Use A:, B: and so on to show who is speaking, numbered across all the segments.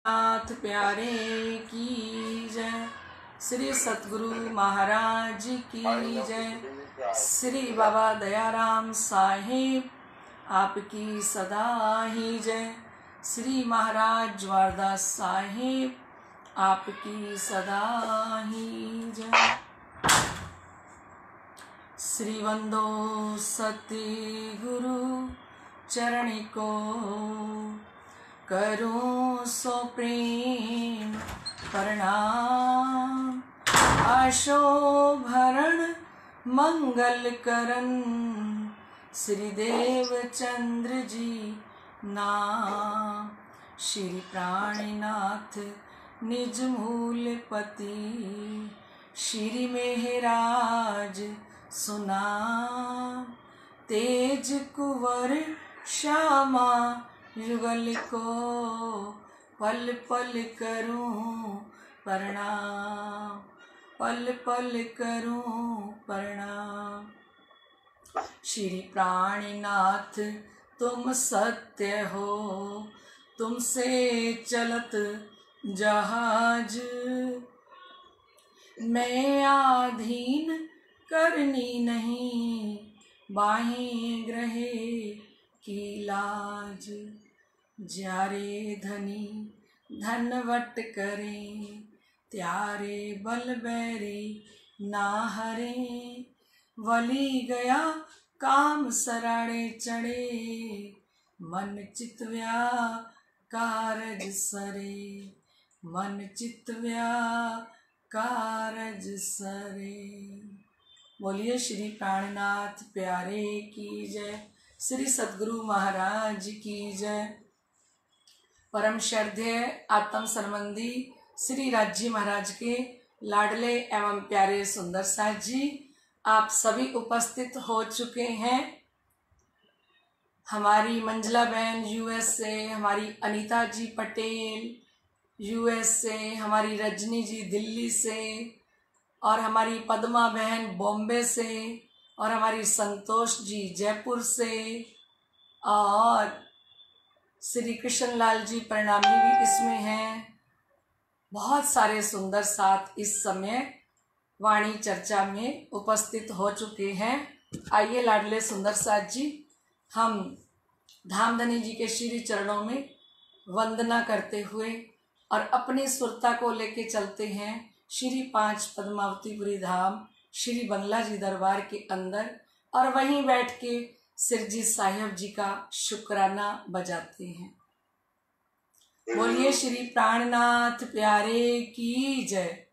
A: नाथ प्यारे की जय। श्री सतगुरु महाराज की जय। श्री बाबा दयाराम साहिब आपकी सदा ही जय। श्री महाराज ज्वारदास साहिब आपकी सदा ही जय। श्री वंदो सतगुरु चरण को करूं सो प्रेम प्रणाम। आशो भरण मंगल करन श्री देव चंद्र जी नाम। श्री प्राणनाथ निज मूल पति श्री मेहराज सुना। तेज कुंवर श्यामा युगल को पल पल करूं प्रणाम। पल पल करूं प्रणाम। श्री प्राणनाथ तुम सत्य हो, तुमसे चलत जहाज। मैं आधीन करनी नहीं, बाहें ग्रहे की लाज। ज्यारे धनी धनवट करें, त्यारे बल बैरी ना हरे। वली गया काम सराड़े चढ़े, मन चितव्या कारज सरे। मन चितव्या कारज सरे। बोलिए श्री प्राणनाथ प्यारे की जय। श्री सतगुरु महाराज की जय। परम श्रद्धेय आत्म संबंधी श्री राजी महाराज के लाडले एवं प्यारे सुंदर साथ जी, आप सभी उपस्थित हो चुके हैं। हमारी मंजला बहन यूएस से, हमारी अनीता जी पटेल यूएस से, हमारी रजनी जी दिल्ली से, और हमारी पद्मा बहन बॉम्बे से, और हमारी संतोष जी जयपुर से, और श्री कृष्ण लाल जी प्रणामी भी इसमें हैं। बहुत सारे सुंदर साथ इस समय वाणी चर्चा में उपस्थित हो चुके हैं। आइए लाडले सुंदर साथ जी, हम धामधनी जी के श्री चरणों में वंदना करते हुए और अपनी सुरता को लेके चलते हैं श्री 5 पद्मावतीपुरी धाम श्री बंगला जी दरबार के अंदर, और वहीं बैठ के सिरजी साहिब जी का शुक्राना बजाते हैं। बोलिए श्री प्राणनाथ प्यारे की जय।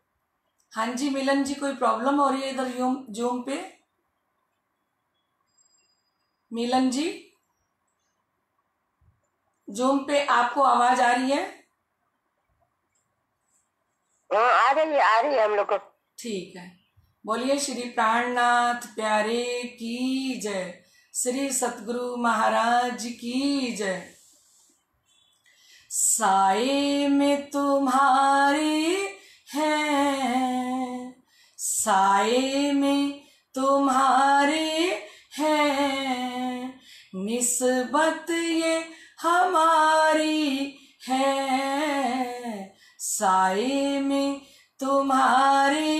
A: हाँ जी मिलन जी, कोई प्रॉब्लम हो रही है इधर जूम पे? मिलन जी, जूम पे आपको आवाज आ रही है?
B: आ रही है हम लोग को।
A: ठीक है। बोलिए श्री प्राणनाथ प्यारे की जय। श्री सतगुरु महाराज की जय। साए में तुम्हारे हैं, साए में तुम्हारे हैं, निस्बत ये हमारी है। साए में तुम्हारे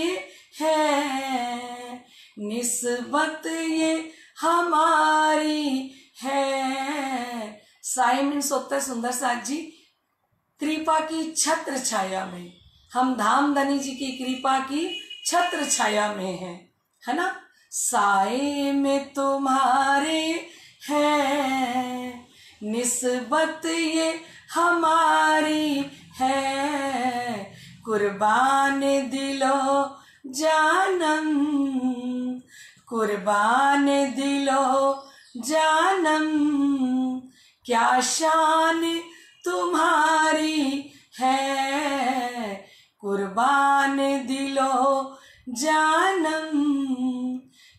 A: हैं, निस्बत ये हमारी है। साई मीन्स होता है सुंदर साथ जी, कृपा की छत्र छाया में। हम धामधनी जी की कृपा की छत्र छाया में हैं, है ना। साए में तुम्हारे हैं, निस्बत ये हमारी है। कुर्बान दिलो जानम, कुर्बान दिलो जानम, क्या शान तुम्हारी है। कुर्बान दिलो जानम,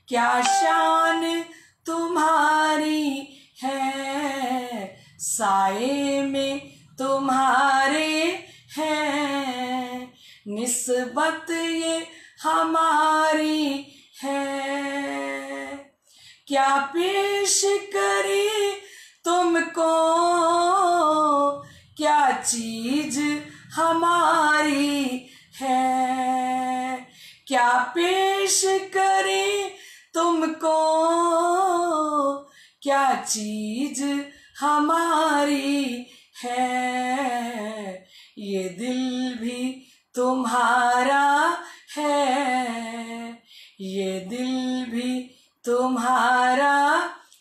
A: क्या शान तुम्हारी है। साए में तुम्हारे हैं, निस्बत ये हमारी है। क्या पेश करे तुमको, क्या चीज हमारी है। क्या पेश करें तुमको, क्या चीज हमारी है। ये दिल भी तुम्हारा है, ये दिल भी तुम्हारा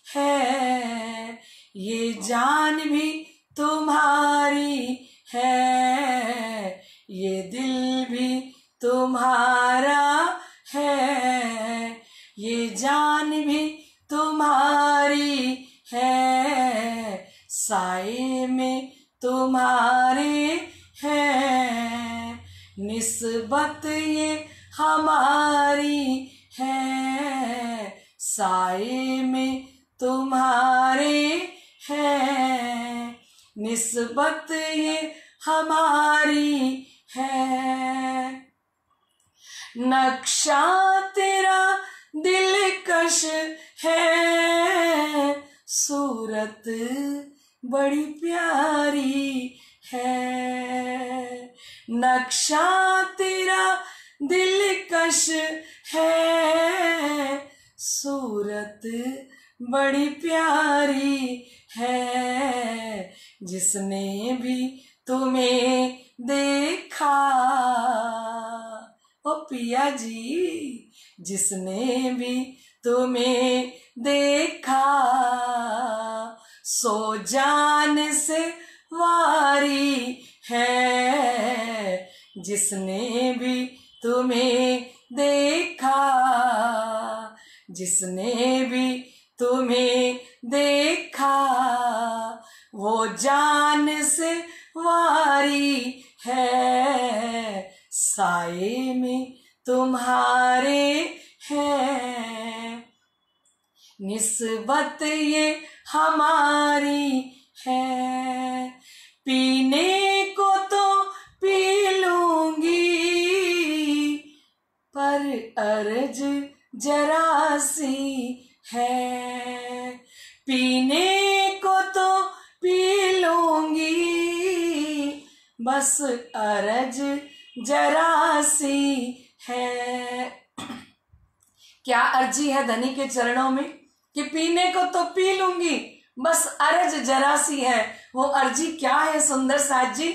A: है, ये जान भी तुम्हारी है, ये दिल भी तुम्हारा है, ये जान भी तुम्हारी है, साए में तुम्हारे है, निस्बत ये हमारी है, साए में तुम्हारे है, निस्बत ये हमारी है। नक्शा तेरा दिलकश है, सूरत बड़ी प्यारी है। नक्शा तेरा दिलकश है, सूरत बड़ी प्यारी है। जिसने भी तुम्हें देखा, ओ पिया जी, जिसने भी तुम्हें देखा, सो जान से वारी है। जिसने भी तुम्हें देखा, जिसने भी तुम्हें देखा, वो जान से वारी है, साए में तुम्हारे हैं, निस्बत ये हमारी है। पीने को तो पी लूंगी, पर अर्ज जरा सी है। पीने को तो पी लूंगी, बस अर्ज जरा सी है। क्या अर्जी है धनी के चरणों में कि पीने को तो पी लूंगी, बस अर्ज जरा सी है। वो अर्जी क्या है सुंदर साथ जी?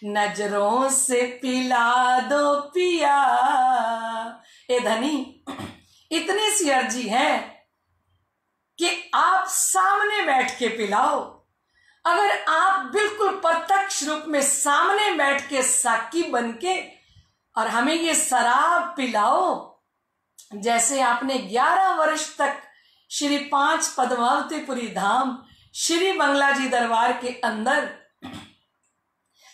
A: नजरों से पिला दो पिया। ए धनी, इतनी सी अर्जी है कि आप सामने बैठ के पिलाओ। अगर आप बिल्कुल प्रत्यक्ष रूप में सामने बैठ के साकी बन के और हमें ये शराब पिलाओ, जैसे आपने 11 वर्ष तक श्री 5 पद्मावतीपुरी धाम श्री बंगला जी दरबार के अंदर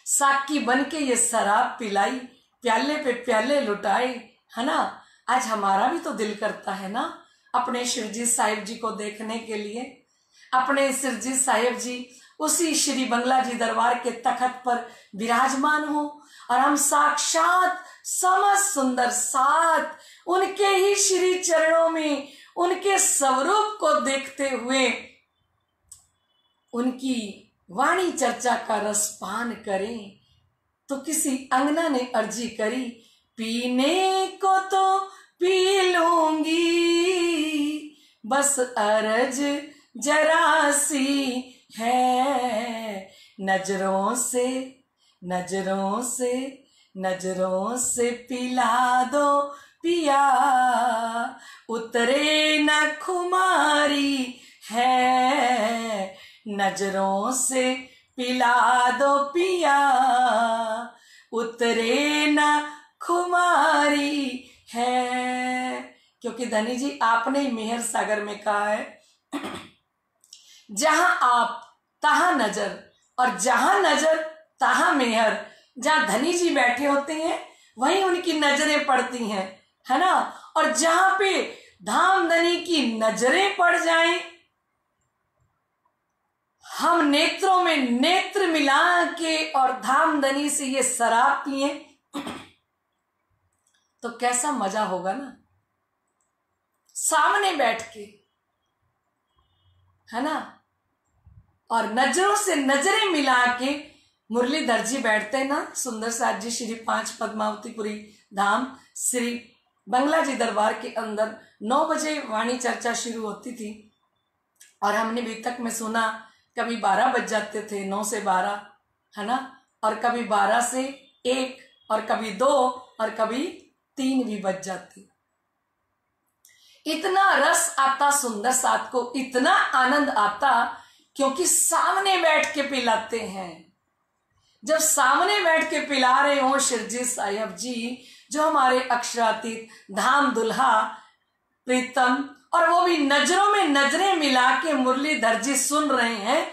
A: साकी बन के ये शराब पिलाई, प्याले पे प्याले लुटाए, है ना। आज हमारा भी तो दिल करता है ना अपने शिवजी साहिब जी को देखने के लिए। अपने शिवजी साहिब जी उसी श्री बंगला जी दरबार के तखत पर विराजमान हो और हम साक्षात समस्त सुंदर साथ उनके ही श्री चरणों में उनके स्वरूप को देखते हुए उनकी वाणी चर्चा का रसपान करें। तो किसी अंगना ने अर्जी करी, पीने को तो पी लूंगी, बस अर्ज जरा सी है। नजरों से नजरों से नजरों से पिला दो पिया, उतरे न खुमारी है। नजरों से पिला दो पिया, उतरे न खुमारी है। क्योंकि धनी जी आपने मेहर सागर में कहा है, जहां आप तहां नजर और जहां नजर तहां मेहर। जहां धनी जी बैठे होते हैं वहीं उनकी नजरें पड़ती हैं, है ना। और जहां पे धाम धनी की नजरें पड़ जाएं, हम नेत्रों में नेत्र मिला के और धाम धनी से ये शराब पिए तो कैसा मजा होगा ना, सामने बैठ के, है ना। और नजरों से नजरें मिला के मुरलीधर जी बैठते ना सुंदर साथ जी श्री 5 पद्मावतीपुरी धाम श्री बंगला जी दरबार के अंदर 9 बजे वाणी चर्चा शुरू होती थी और हमने अभी तक में सुना कभी 12 बज जाते थे, 9 से 12, है ना, और कभी 12 से 1 और कभी 2 और कभी 3 भी बज जाते। इतना रस आता सुंदर साथ को, इतना आनंद आता क्योंकि सामने बैठ के पिलाते हैं। जब सामने बैठ के पिला रहे हो शिरजी साहिब जी, जो हमारे अक्षरातीत धाम दुल्हा प्रीतम, और वो भी नजरों में नजरें मिला के मुरलीधर जी सुन रहे हैं,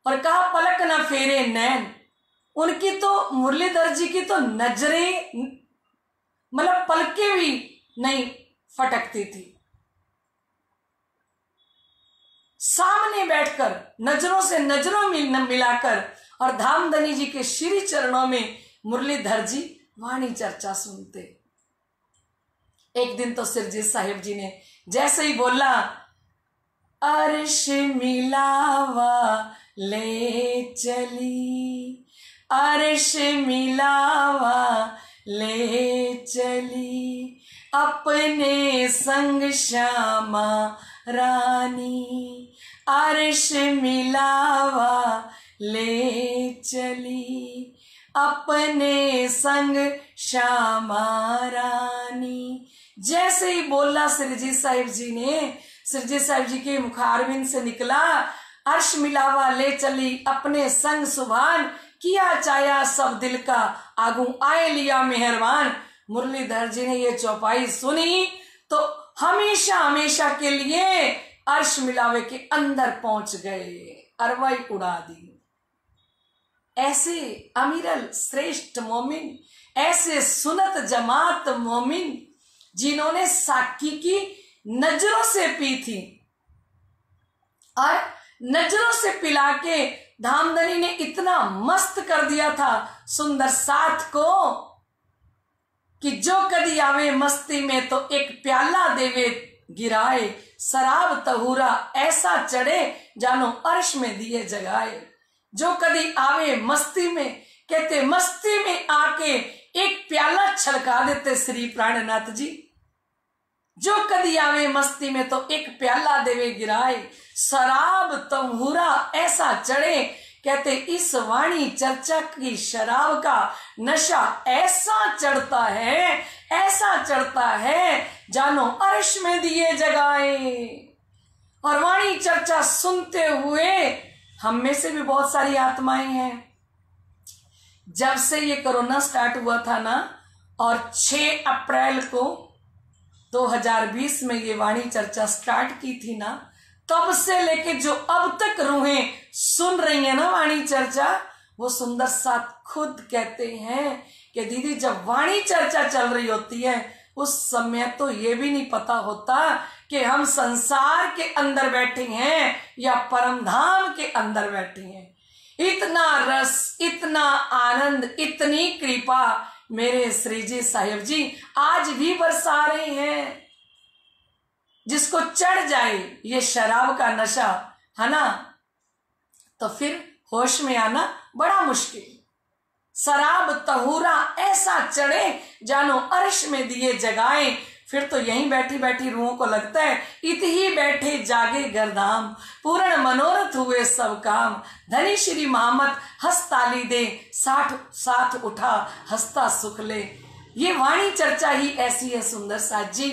A: और कहा पलक न फेरे नैन, उनकी तो मुरलीधर जी की तो नजरें मतलब पलके भी नहीं फटकती थी। सामने बैठकर नजरों से नजरों मिलाकर और धामधनी जी के श्री चरणों में मुरलीधर जी वाणी चर्चा सुनते। एक दिन तो सिरजी साहिब जी ने जैसे ही बोला, अर्श मिलावा ले चली, अर्श मिलावा ले चली, अपने संग श्यामा रानी, अर्श मिलावा ले चली, अपने संग श्यामा रानी। जैसे ही बोला सिरजी साहिब जी ने, सिरजी साहिब जी के मुखारविंद से निकला, अर्श मिलावा ले चली, अपने संग सुभान, किया चाया सब दिल का, आगू आए लिया मेहरबान। मुरलीधर जी ने ये चौपाई सुनी तो हमेशा हमेशा के लिए अर्श मिलावे के अंदर पहुंच गए, अरवाई उड़ा दी। ऐसे अमीरल श्रेष्ठ मोमिन, ऐसे सुनत जमात मोमिन जिन्होंने साकी की नजरों से पी थी और नजरों से पिला के धामधनी ने इतना मस्त कर दिया था सुंदर साथ को कि जो कदी आवे मस्ती में तो एक प्याला देवे गिराए, शराब तहूरा ऐसा चढ़े जानो अर्श में दिए जगाए। जो कदी आवे मस्ती में, कहते मस्ती में आके एक प्याला छलका देते श्री प्राणनाथ जी। जो कदी आवे मस्ती में तो एक प्याला देवे गिराए, शराब तहूरा ऐसा चढ़े, कहते इस वाणी चर्चा की शराब का नशा ऐसा चढ़ता है, ऐसा चढ़ता है जानो अर्श में दिए जगाए। और वाणी चर्चा सुनते हुए हम में से भी बहुत सारी आत्माएं हैं। जब से ये कोरोना स्टार्ट हुआ था ना, और 6 अप्रैल को 2020 में ये वाणी चर्चा स्टार्ट की थी ना, तब से लेके जो अब तक रूहें सुन रही है ना वाणी चर्चा, वो सुंदर साथ खुद कहते हैं कि दीदी जब वाणी चर्चा चल रही होती है उस समय तो ये भी नहीं पता होता कि हम संसार के अंदर बैठे हैं या परम धाम के अंदर बैठे हैं। इतना रस, इतना आनंद, इतनी कृपा मेरे श्रीजी साहिब जी आज भी बरसा रहे हैं। जिसको चढ़ जाए ये शराब का नशा, है ना, तो फिर होश में आना बड़ा मुश्किल। शराब तहूरा ऐसा चढ़े जानो अर्श में दिए जगाए। फिर तो यहीं बैठी बैठी रूहों को लगता है इत ही बैठे जागे गर्दाम, पूर्ण मनोरथ हुए सब काम, धनी श्री मोहम्मद हस्ताली दे, साथ उठा हंसता सुख ले। ये वाणी चर्चा ही ऐसी है सुंदर साथ जी।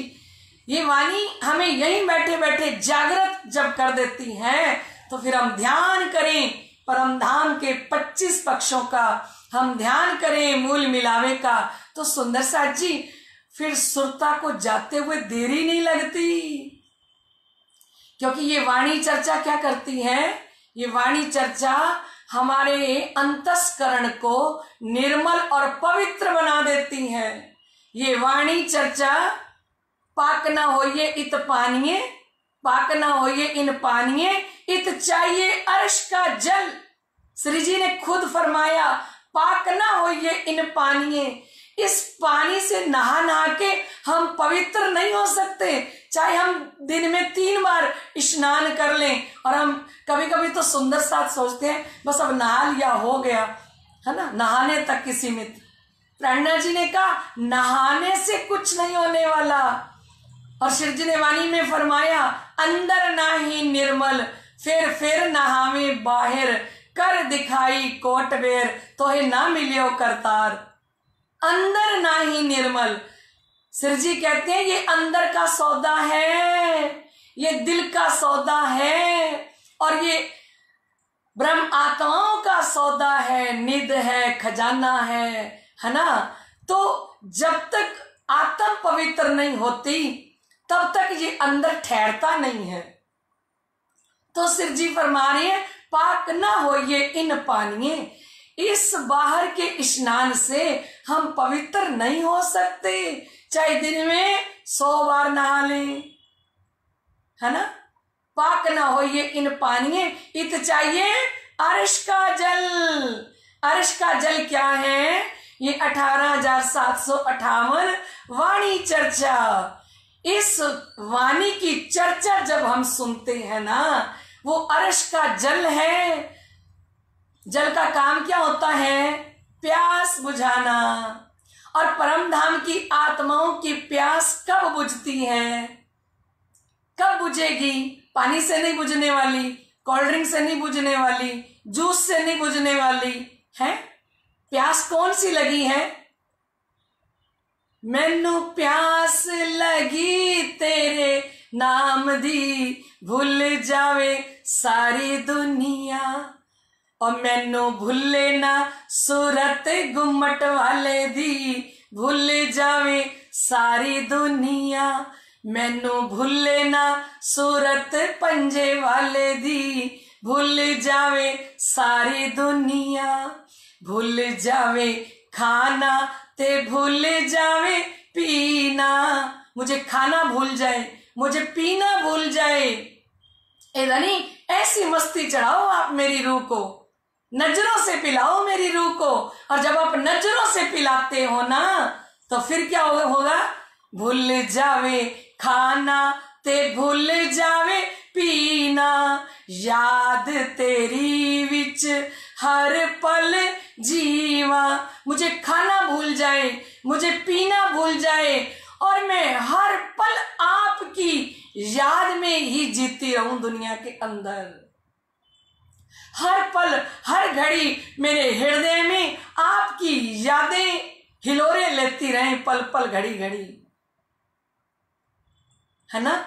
A: ये वाणी हमें यहीं बैठे बैठे जागृत जब कर देती है तो फिर हम ध्यान करें परम धाम के 25 पक्षों का, हम ध्यान करें मूल मिलावे का, तो सुंदर साथ जी फिर सुरता को जाते हुए देरी नहीं लगती। क्योंकि ये वाणी चर्चा क्या करती है, ये वाणी चर्चा हमारे अंतस्करण को निर्मल और पवित्र बना देती है। ये वाणी चर्चा पाक ना होइए इत पानिए, पाक ना होइए इन पानिए, इत चाहिए अर्श का जल। श्री जी ने खुद फरमाया पाक ना होइए इन पानिए। इस पानी से नहा नहा के हम पवित्र नहीं हो सकते, चाहे हम दिन में 3 बार स्नान कर लें। और हम कभी कभी तो सुंदर साथ सोचते हैं बस अब नहा लिया हो गया, है ना, नहाने तक की सीमित। प्रेरणा जी ने कहा नहाने से कुछ नहीं होने वाला, और शिव जी ने वाणी में फरमाया अंदर नाही निर्मल फिर नहावे बाहर, कर दिखाई कोटबेर तोहे ना मिलियो करतार। अंदर नाही निर्मल, शिव जी कहते हैं ये अंदर का सौदा है, ये दिल का सौदा है, और ये ब्रह्म आत्माओं का सौदा है, निध है, खजाना है ना। तो जब तक आत्म पवित्र नहीं होती तब तक ये अंदर ठहरता नहीं है। तो शिव जी फरमा रहे हैं पाक ना हो ये इन पानिये, इस बाहर के स्नान से हम पवित्र नहीं हो सकते, चाहे दिन में 100 बार नहा लें, है ना। पाक ना हो ये इन पानिये, इत चाहिए अर्श का जल। अर्श का जल क्या है? ये 18,758 वाणी चर्चा। इस वाणी की चर्चा जब हम सुनते हैं ना, वो अर्श का जल है। जल का काम क्या होता है? प्यास बुझाना। और परम धाम की आत्माओं की प्यास कब बुझती है? कब बुझेगी? पानी से नहीं बुझने वाली, कोल्ड ड्रिंक से नहीं बुझने वाली, जूस से नहीं बुझने वाली है। प्यास कौन सी लगी है? मैनू प्यास लगी तेरे नाम दी, भूल जावे सारी दुनिया, और मैनू भूले ना सूरत गुम्मट वाले दी, भूल जावे सारी दुनिया, मैनू भूले ना सूरत पंजे वाले दी, भूल जावे सारी दुनिया, भूल जावे खाना ते भूल जावे पीना। मुझे खाना भूल जाए, मुझे पीना भूल जाए। ए धनी ऐसी मस्ती चढ़ाओ आप मेरी रूह को, नजरों से पिलाओ मेरी रूह को। और जब आप नजरों से पिलाते हो ना, तो फिर क्या होगा? भूल जावे खाना ते भूल जावे पीना, याद तेरी विच हर पल जीवा। मुझे खाना भूल जाए, मुझे पीना भूल जाए, और मैं हर पल आपकी याद में ही जीती रहूं दुनिया के अंदर। हर पल हर घड़ी मेरे हृदय में आपकी यादें हिलोरे लेती रहें, पल पल घड़ी घड़ी, है ना।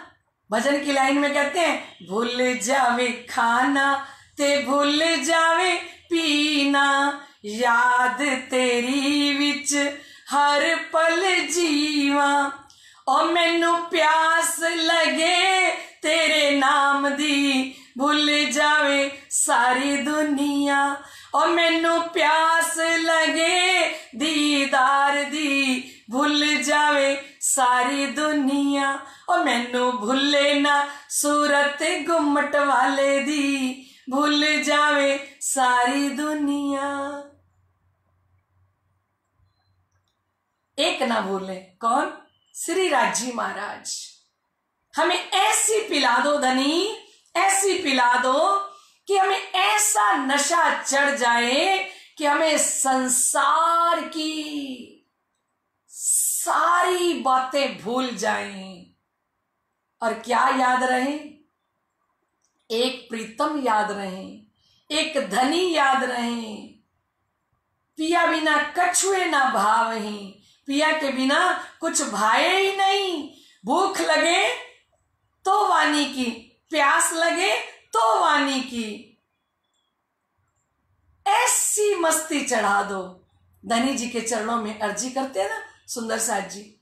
A: भजन की लाइन में कहते हैं भूल जावे खाना ते भूल जावे पीना, याद तेरी विच हर पल जीवा, और मैनू प्यास लगे तेरे नाम दी, भूल जावे सारी दुनिया, और मैनू प्यास लगे दीदार दी, भूल जावे सारी दुनिया, और मैनू भूले ना सूरत गुम्मट वाले दी, भूल जावे सारी दुनिया। एक ना भूले, कौन? श्री राजी महाराज। हमें ऐसी पिला दो धनी, ऐसी पिला दो कि हमें ऐसा नशा चढ़ जाए कि हमें संसार की सारी बातें भूल जाएं, और क्या याद रहे? एक प्रीतम याद रहे, एक धनी याद रहे। पिया बिना कछुए ना भावही, पिया के बिना कुछ भाए ही नहीं। भूख लगे तो वाणी की, प्यास लगे तो वाणी की। ऐसी मस्ती चढ़ा दो। धनी जी के चरणों में अर्जी करते हैं ना सुंदर साज जी,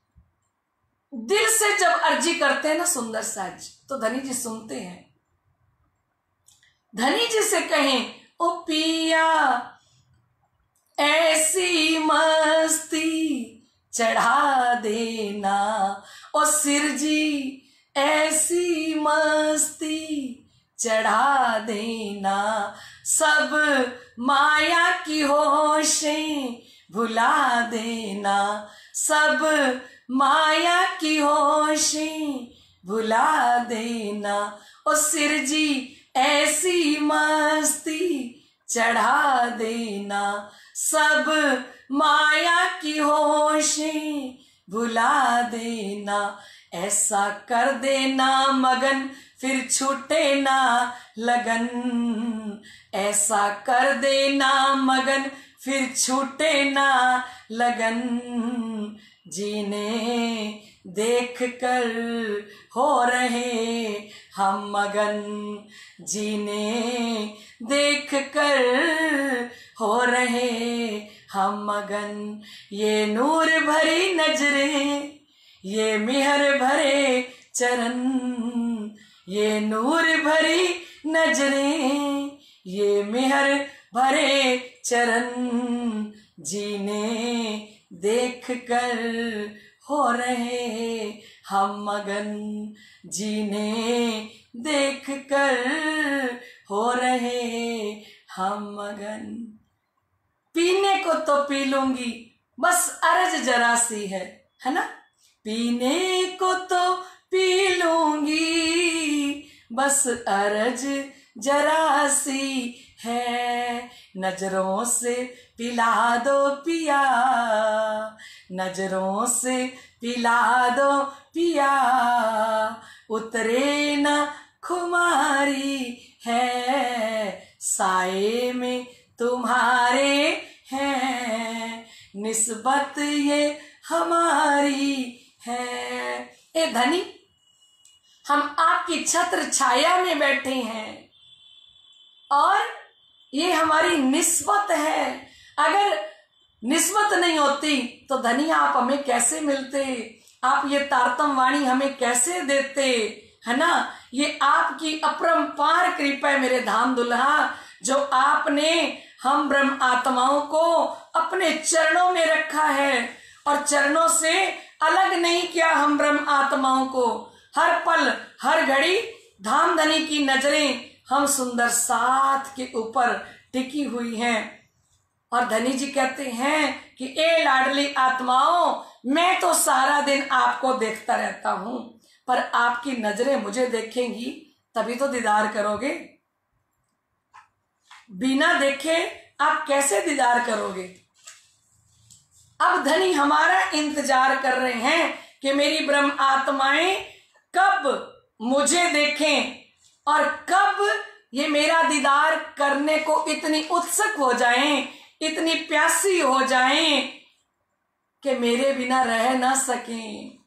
A: दिल से जब अर्जी करते हैं ना सुंदर साज जी, तो धनी जी सुनते हैं। धनी जी से कहें ओ पिया ऐसी मस्ती चढ़ा देना, ओ सिर जी ऐसी मस्ती चढ़ा देना, सब माया की होशें भुला देना, सब माया की होशें भुला देना, ओ सिर जी ऐसी मस्ती चढ़ा देना, सब माया की होशें भुला देना, ऐसा कर देना मगन फिर छूटे ना लगन, ऐसा कर देना मगन फिर छूटे ना लगन, जीने देख कर हो रहे हम मगन, जीने देख कर हो रहे हम मगन। ये नूर भरी नजरें, ये मेहर भरे चरण, ये नूर भरी नजरें, ये मेहर भरे चरण, जीने देख कर हो रहे हम मगन, जीने देख कर हो रहे हम मगन। पीने को तो पी लूंगी बस अर्ज जरा सी है ना, पीने को तो पी लूंगी बस अर्ज जरा सी है, नजरों से पिला दो पिया, नजरों से पिला दो पिया, उतरे न खुमारी है, साए में तुम्हारे हैं, निस्बत ये हमारी है। ए धनी, हम आपकी छत्र छाया में बैठे हैं और ये हमारी निस्बत है। अगर निस्बत नहीं होती तो धनी आप हमें कैसे मिलते, आप ये तारतम वाणी हमें कैसे देते, है ना। ये आपकी अपरंपार कृपा है मेरे धाम दुल्हा, जो आपने हम ब्रह्म आत्माओं को अपने चरणों में रखा है और चरणों से अलग नहीं किया हम ब्रह्म आत्माओं को। हर पल हर घड़ी धाम धनी की नजरें हम सुंदर साथ के ऊपर टिकी हुई हैं। और धनी जी कहते हैं कि ए लाडली आत्माओं, मैं तो सारा दिन आपको देखता रहता हूं, पर आपकी नजरें मुझे देखेंगी तभी तो दीदार करोगे, बिना देखे आप कैसे दीदार करोगे। अब धनी हमारा इंतजार कर रहे हैं कि मेरी ब्रह्म आत्माएं कब मुझे देखें और कब ये मेरा दीदार करने को इतनी उत्सुक हो जाएं, इतनी प्यासी हो जाएं कि मेरे बिना रह ना सकें।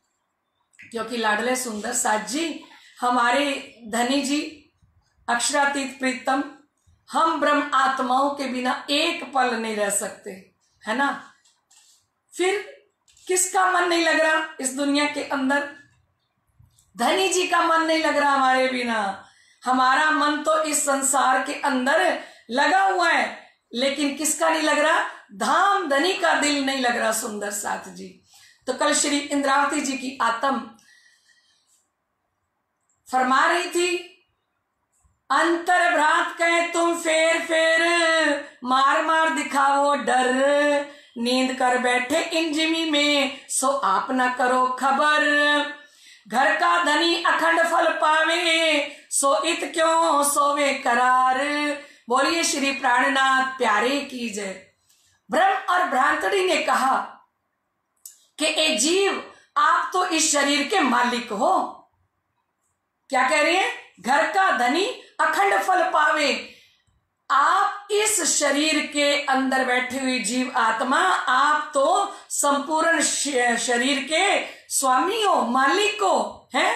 A: क्योंकि लाडले सुंदर साथ जी, हमारे धनी जी अक्षरातीत प्रीतम, हम ब्रह्म आत्माओं के बिना एक पल नहीं रह सकते, है ना। फिर किसका मन नहीं लग रहा इस दुनिया के अंदर? धनी जी का मन नहीं लग रहा हमारे बिना। हमारा मन तो इस संसार के अंदर लगा हुआ है, लेकिन किसका नहीं लग रहा? धाम धनी का दिल नहीं लग रहा सुंदर साथ जी। तो कल श्री इंद्रावती जी की आत्म फरमा रही थी, अंतर भ्रात कहे तुम फेर फेर, मार मार दिखाओ डर, नींद कर बैठे इंजमी में सो आप न करो खबर, घर का धनी अखंड फल पावे, सो इत क्यों सोवे करार। बोलिए श्री प्राणनाथ प्यारे की जय। ब्रह्म और भ्रांतड़ी ने कहा कि ए जीव, आप तो इस शरीर के मालिक हो। क्या कह रहे हैं? घर का धनी अखंड फल पावे। आप इस शरीर के अंदर बैठी हुई जीव आत्मा, आप तो संपूर्ण शरीर के स्वामी हो, मालिक हो, हैं?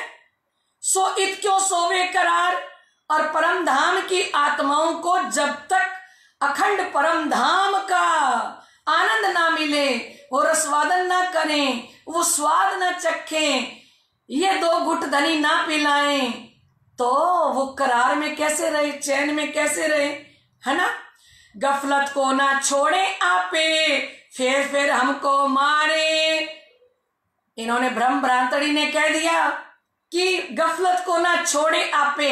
A: सो इत क्यों सोवे करार। और परम धाम की आत्माओं को जब तक अखंड परम धाम का आनंद ना मिले, वो रसवादन ना करें, वो स्वाद ना चखें, ये दो घुट धनी ना पिलाएं, तो वो करार में कैसे रहे, चैन में कैसे रहे, है ना। गफलत को ना छोड़े आपे, फिर हमको मारे। इन्होंने ब्रह्म भ्रांतड़ी ने कह दिया कि गफलत को ना छोड़े आपे।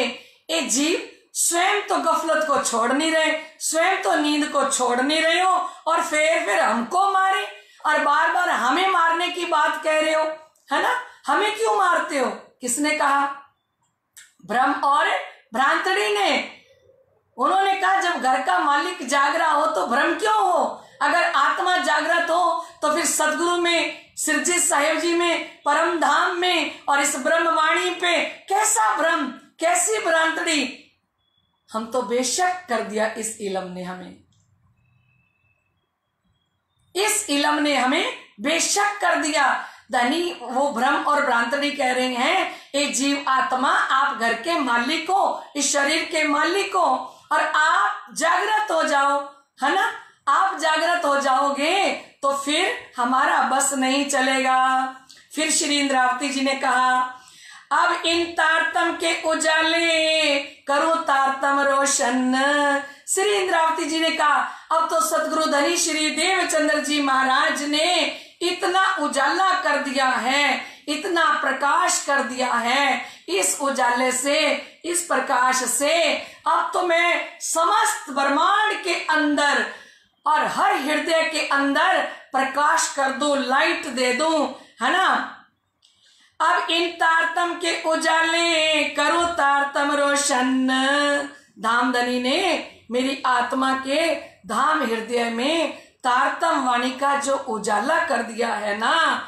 A: ए जीव, स्वयं तो गफलत को छोड़ नहीं रहे, स्वयं तो नींद को छोड़ नहीं रहे हो, और फिर हमको मारे, और बार बार हमें मारने की बात कह रहे हो, है ना। हमें क्यों मारते हो? किसने कहा? ब्रह्म और भ्रांतड़ी ने। उन्होंने कहा जब घर का मालिक जाग रहा हो तो भ्रम क्यों हो? अगर आत्मा जागृत हो तो फिर सदगुरु में, सिरजी साहिब जी में, परम धाम में और इस ब्रह्मवाणी पे कैसा भ्रम, कैसी भ्रांतड़ी। हम तो बेशक कर दिया इस इलम ने हमें, इस इलम ने हमें बेशक कर दिया। धनी वो भ्रम और भ्रांतड़ी कह रहे हैं, ए जीव आत्मा आप घर के मालिक हो, इस शरीर के मालिक हो, और आप जागृत हो जाओ, है ना। आप जागृत हो जाओगे तो फिर हमारा बस नहीं चलेगा। फिर श्री इंद्रावती जी ने कहा, अब इन तारतम के उजाले करो तारतम रोशन। श्री इंद्रावती जी ने कहा, अब तो सतगुरु धनी श्री देवचंद्र जी महाराज ने इतना उजाला कर दिया है, इतना प्रकाश कर दिया है। इस उजाले से, इस प्रकाश से अब तो मैं समस्त ब्रह्मांड के अंदर और हर हृदय के अंदर प्रकाश कर दूं, लाइट दे दूं, है ना। अब इन तारतम के उजाले करो तारतम रोशन। धामधनी ने मेरी आत्मा के धाम हृदय में तारतम वाणी का जो उजाला कर दिया है ना,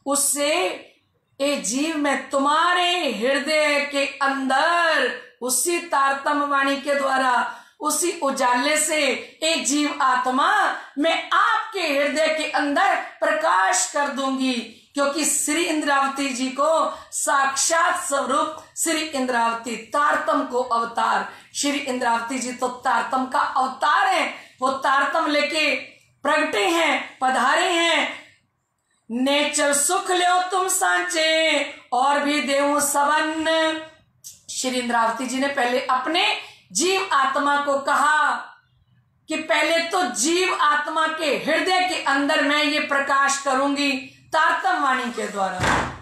A: उससे ए जीव में तुम्हारे हृदय के अंदर उसी तारतम वाणी के द्वारा, उसी उजाले से ए जीव आत्मा मैं आपके हृदय के अंदर प्रकाश कर दूंगी। क्योंकि श्री इंद्रावती जी को साक्षात स्वरूप श्री इंद्रावती तारतम को अवतार, श्री इंद्रावती जी तो तारतम का अवतार है। वो तारतम लेके प्रगटे हैं, पधारे हैं। नेचर सुख लो तुम सांचे और भी देव सबन। श्री इंद्रावती जी ने पहले अपने जीव आत्मा को कहा कि पहले तो जीव आत्मा के हृदय के अंदर मैं ये प्रकाश करूंगी तारतम वाणी के द्वारा।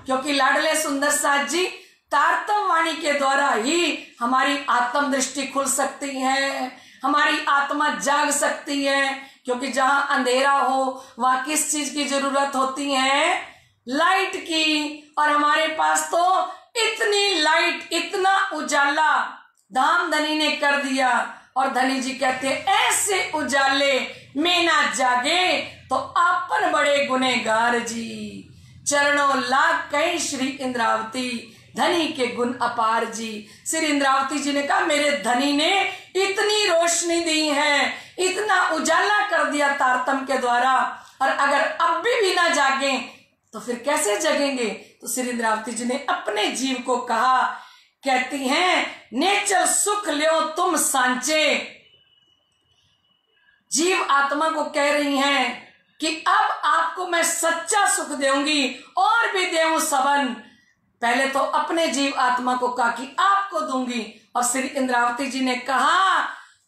A: क्योंकि लाडले सुंदर साथ जी, तारतम वाणी के द्वारा ही हमारी आत्म दृष्टि खुल सकती है, हमारी आत्मा जाग सकती है। क्योंकि जहां अंधेरा हो वहां किस चीज की जरूरत होती है? लाइट की। और हमारे पास तो इतनी लाइट, इतना उजाला धामधनी ने कर दिया। और धनी जी कहते हैं, ऐसे उजाले में ना जागे तो आपन बड़े गुनेगार जी। चरणों लाग कई श्री इंद्रावती, धनी के गुण अपार जी। श्री इंद्रावती जी ने कहा, मेरे धनी ने इतनी रोशनी दी है, इतना उजाला कर दिया तारतम के द्वारा, और अगर अब भी ना जागे तो फिर कैसे जगेंगे? तो श्री इंद्रावती जी ने अपने जीव को कहा, कहती हैं, नेचर सुख लो तुम सांचे। जीव आत्मा को कह रही हैं कि अब आपको मैं सच्चा सुख दूंगी और भी देऊं सबन। पहले तो अपने जीव आत्मा को कहा कि आपको दूंगी, और श्री इंद्रावती जी ने कहा,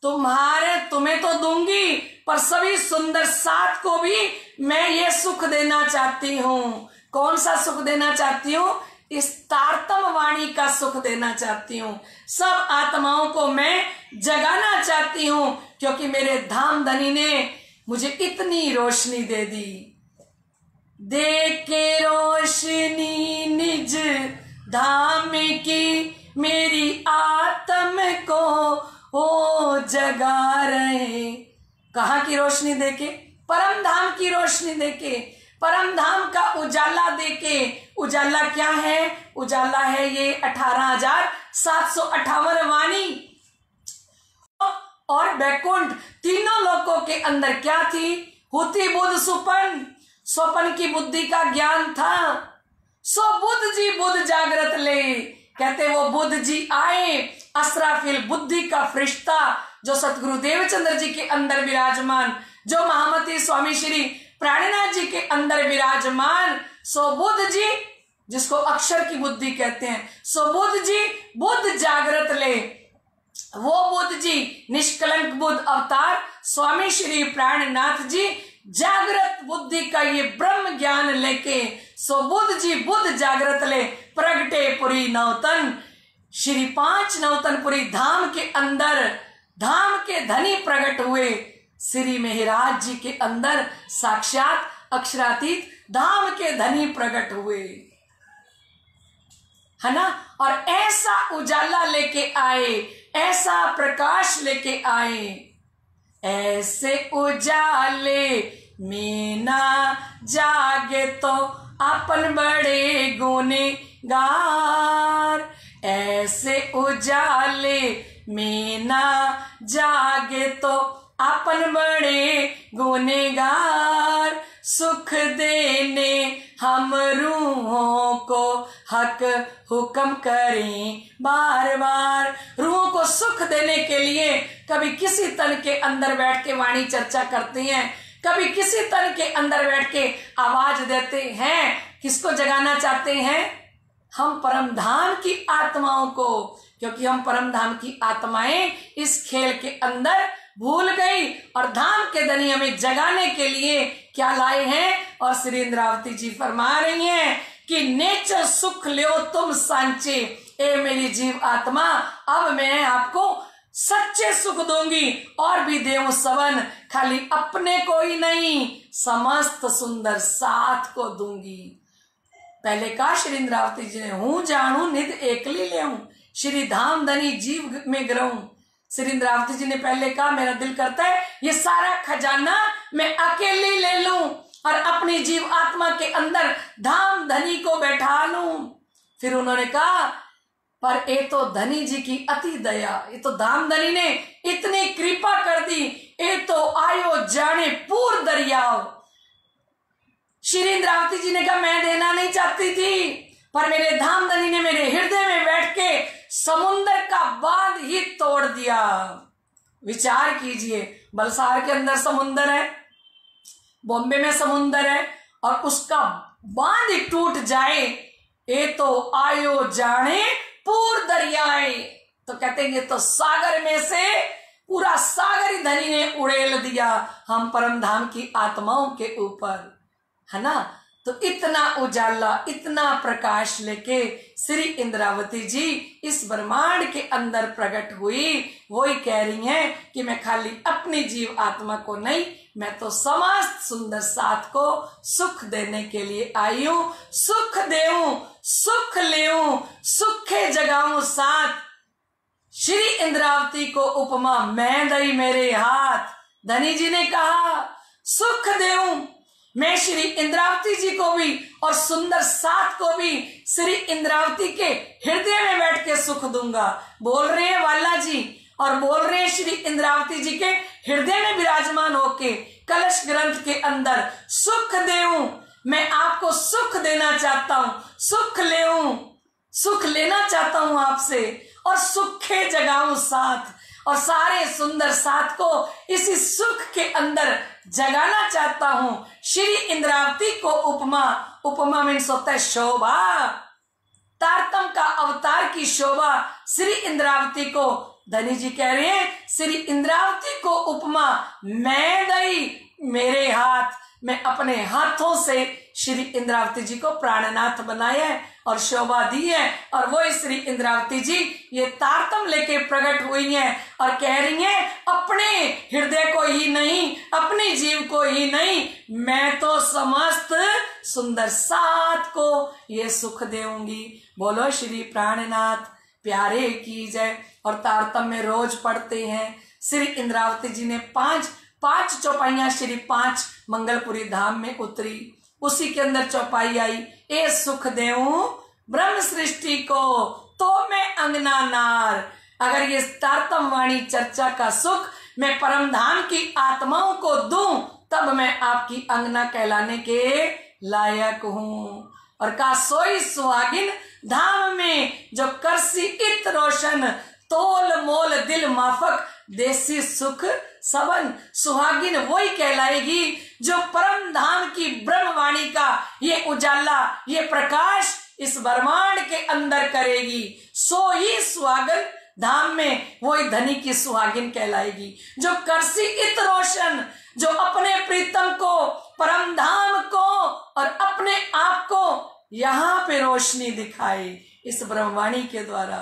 A: तुम्हें तो दूंगी, पर सभी सुंदर साथ को भी मैं ये सुख देना चाहती हूँ। कौन सा सुख देना चाहती हूँ? इस तारतम वाणी का सुख देना चाहती हूँ। सब आत्माओं को मैं जगाना चाहती हूँ, क्योंकि मेरे धामधनी ने मुझे इतनी रोशनी दे दी। दे के रोशनी निज धाम की, मेरी आत्म को ओ जगा रहे। कहाँ की रोशनी देके? परम धाम की रोशनी देके, परम धाम का उजाला देके। उजाला क्या है? उजाला है ये 18,758 वाणी। और बैकुंठ, तीनों लोकों के अंदर क्या थी? हुति बुद्ध सुपन, स्वपन की बुद्धि का ज्ञान था। सो बुद्ध जी बुद्ध जागृत ले, कहते वो बुद्ध जी आए, असराफिल बुद्धि का फरिश्ता जो सतगुरु देवचंद्र जी के अंदर विराजमान, जो महामती स्वामी श्री प्राणनाथ जी के अंदर विराजमान, सो बुद्ध जी जिसको अक्षर की बुद्धि कहते हैं, सो बुद्ध जी बुद्ध जागृत ले। वो बुद्ध जी निष्कलंक बुद्ध अवतार स्वामी श्री प्राणनाथ जी जागृत बुद्धि का ये ब्रह्म ज्ञान लेके, सो बुद्ध जी बुद्ध जागृत ले, प्रगटे पुरी नवतन। श्री 5 नवतनपुरी धाम के अंदर धाम के धनी प्रकट हुए। श्री मेहराज जी के अंदर साक्षात अक्षरातीत धाम के धनी प्रकट हुए, है ना। और ऐसा उजाला लेके आए, ऐसा प्रकाश लेके आए ऐसे उजाले में ना जागे तो अपन बड़े गुनहगार। ऐसे उजाले में ना जागे तो अपन बड़े गुनहगार। सुख देने हम रूहों को हक हुक्म करें बार बार। रूहों को सुख देने के लिए कभी किसी तन के अंदर बैठ के वाणी चर्चा करते हैं, कभी किसी तन के अंदर बैठ के आवाज देते हैं। किसको जगाना चाहते हैं? हम परम धाम की आत्माओं को, क्योंकि हम परम धाम की आत्माएं इस खेल के अंदर भूल गई और धाम के धनी हमें जगाने के लिए क्या लाए हैं। और श्री इंद्रावती जी फरमा रही हैं कि नेचर सुख लो तुम सांचे, ए मेरी जीव आत्मा अब मैं आपको सच्चे सुख दूंगी और भी देव सवन, खाली अपने को ही नहीं समस्त सुंदर साथ को दूंगी। पहले कहा श्री इंद्रावती जी ने, हूं जानू निध एकली ले हूं, श्री धाम धनी जीव में ग्रहूं। श्री इंद्रावती जी ने पहले कहा मेरा दिल करता है ये सारा खजाना मैं अकेली ले लूं और अपनी जीव आत्मा के अंदर धाम धनी को बैठा लूं। फिर उन्होंने कहा पर ये तो धनी जी की अति दया, ये तो धाम धनी ने इतनी कृपा कर दी, ये तो आयो जाने पूर दरियाव। श्री इंद्रावती जी ने कहा मैं देना नहीं चाहती थी, पर मेरे धाम धनी ने मेरे हृदय में बैठ के समुंदर का बांध ही तोड़ दिया। विचार कीजिए, बलसार के अंदर समुंदर है, बॉम्बे में समुंदर है, और उसका बांध ही टूट जाए, ये तो आयो जाने पूर दरियाए। तो कहते हैं ये तो सागर में से पूरा सागर ही धनी ने उड़ेल दिया हम परम धाम की आत्माओं के ऊपर, है ना। तो इतना उजाला, इतना प्रकाश लेके श्री इंद्रावती जी इस ब्रह्मांड के अंदर प्रकट हुई। वही कह रही हैं कि मैं खाली अपनी जीव आत्मा को नहीं, मैं तो समस्त सुंदर साथ को सुख देने के लिए आई हूं। सुख देऊं, सुख लेऊं, सुखे जगाऊं साथ। श्री इंद्रावती को उपमा मैं दई मेरे हाथ। धनी जी ने कहा सुख देऊं, मैं श्री इंद्रावती जी को भी और सुंदर साथ को भी श्री इंद्रावती के हृदय में बैठ के सुख दूंगा। बोल रहे हैं वाला जी और बोल रहे हैं श्री इंद्रावती जी के हृदय में विराजमान होके कलश ग्रंथ के अंदर, सुख देऊं, मैं आपको सुख देना चाहता हूं, सुख लेऊं, सुख लेना चाहता हूं आपसे, और सुखे जगाऊं साथ, और सारे सुंदर साथ को इसी सुख के अंदर जगाना चाहता हूं। श्री इंद्रावती को उपमा मीन्स होता है शोभा, तारतम का अवतार की शोभा श्री इंद्रावती को। धनी जी कह रहे हैं श्री इंद्रावती को उपमा मैं दई मेरे हाथ, मैं अपने हाथों से श्री इंद्रावती जी को प्राणनाथ बनाया है और शोभा दी है। और वो श्री इंद्रावती जी ये तारतम लेके प्रकट हुई हैं और कह रही हैं अपने हृदय को ही नहीं, अपनी जीव को ही नहीं, मैं तो समस्त सुंदर साथ को ये सुख देऊंगी। बोलो श्री प्राणनाथ प्यारे की जय। और तारतम में रोज पढ़ते हैं श्री इंद्रावती जी ने पांच चौपाइयां श्री 5 मंगलपुरी धाम में उतरी, उसी के अंदर चौपाई आई ए सुख देऊं ब्रह्म सृष्टि को तो मैं अंगना नार। अगर ये तारतम वाणी चर्चा का सुख मैं परम धाम की आत्माओं को दूं तब मैं आपकी अंगना कहलाने के लायक हूं। और का सोई सुहागिन धाम में जो करसी इत रोशन, तोल मोल दिल माफक देसी सुख सबन। सुहागिन वही कहलाएगी जो परम धाम की ब्रह्मवाणी का ये उजाला, ये प्रकाश इस ब्रह्मांड के अंदर करेगी। सो ही सुहागन धाम में वही धनी की सुहागिन कहलाएगी जो करसी इत रोशन, जो अपने प्रीतम को, परम धाम को और अपने आप को यहाँ पे रोशनी दिखाए इस ब्रह्मवाणी के द्वारा।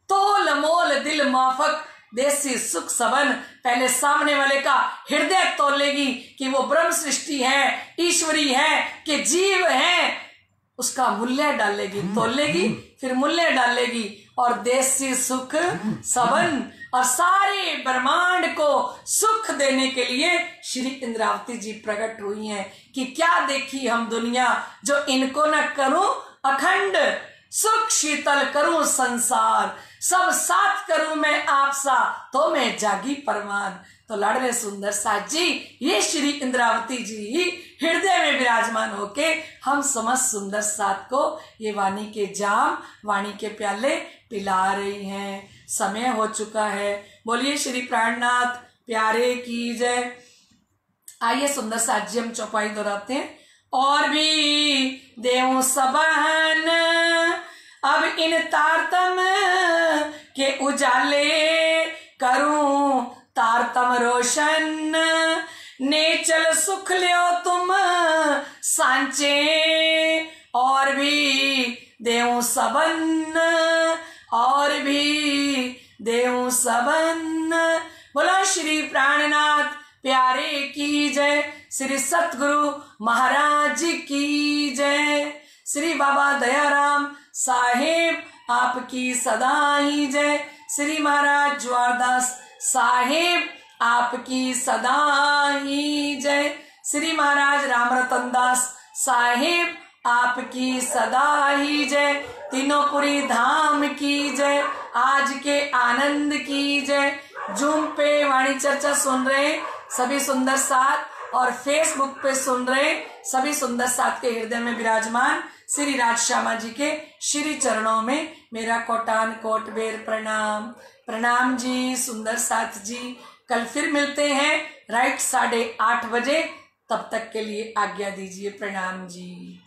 A: तोल मोल दिल माफक देसी सुख सबन। पहले सामने वाले का हृदय तोलेगी कि वो ब्रह्म सृष्टि है, ईश्वरी है, कि जीव है, उसका मूल्य डालेगी, तोलेगी, फिर मूल्य डालेगी। और देसी सुख सबन, और सारे ब्रह्मांड को सुख देने के लिए श्री इंद्रावती जी प्रकट हुई हैं कि क्या देखी हम दुनिया जो इनको न करूं अखंड सुख शीतल करूं संसार, सब साथ करूं मैं आपसा तो मैं जागी परमान। तो लड़ रहे सुंदर साथ जी ये श्री इंद्रावती जी हृदय में विराजमान होके हम समस्त सुंदर साथ को ये वाणी के जाम वाणी के प्याले पिला रही हैं। समय हो चुका है, बोलिए श्री प्राणनाथ प्यारे की जय। आइए सुंदर साथ जी हम चौपाई दोहराते हैं। और भी देव सबहन अब इन तारतम के उजाले करूं तारतम रोशन, नेचल सुख लियो तुम सांचे। और भी देव सबन और भी देव सबन, बोलो श्री प्राणनाथ प्यारे की जय। श्री सतगुरु महाराज की जय। श्री बाबा दयाराम साहेब आपकी सदा ही जय। श्री महाराज ज्वारदास साहेब आपकी सदा ही जय। श्री महाराज राम रतन दास साहेब आपकी सदा ही जय। तीनोंपुरी धाम की जय। आज के आनंद की जय। जूम पे वाणी चर्चा सुन रहे सभी सुंदर साथ और फेसबुक पे सुन रहे सभी सुंदर साथ के हृदय में विराजमान श्री राज श्यामा जी के श्री चरणों में मेरा कोटान कोट बेर प्रणाम। प्रणाम जी सुंदर साथ जी। कल फिर मिलते हैं राइट 8:30 बजे, तब तक के लिए आज्ञा दीजिए। प्रणाम जी।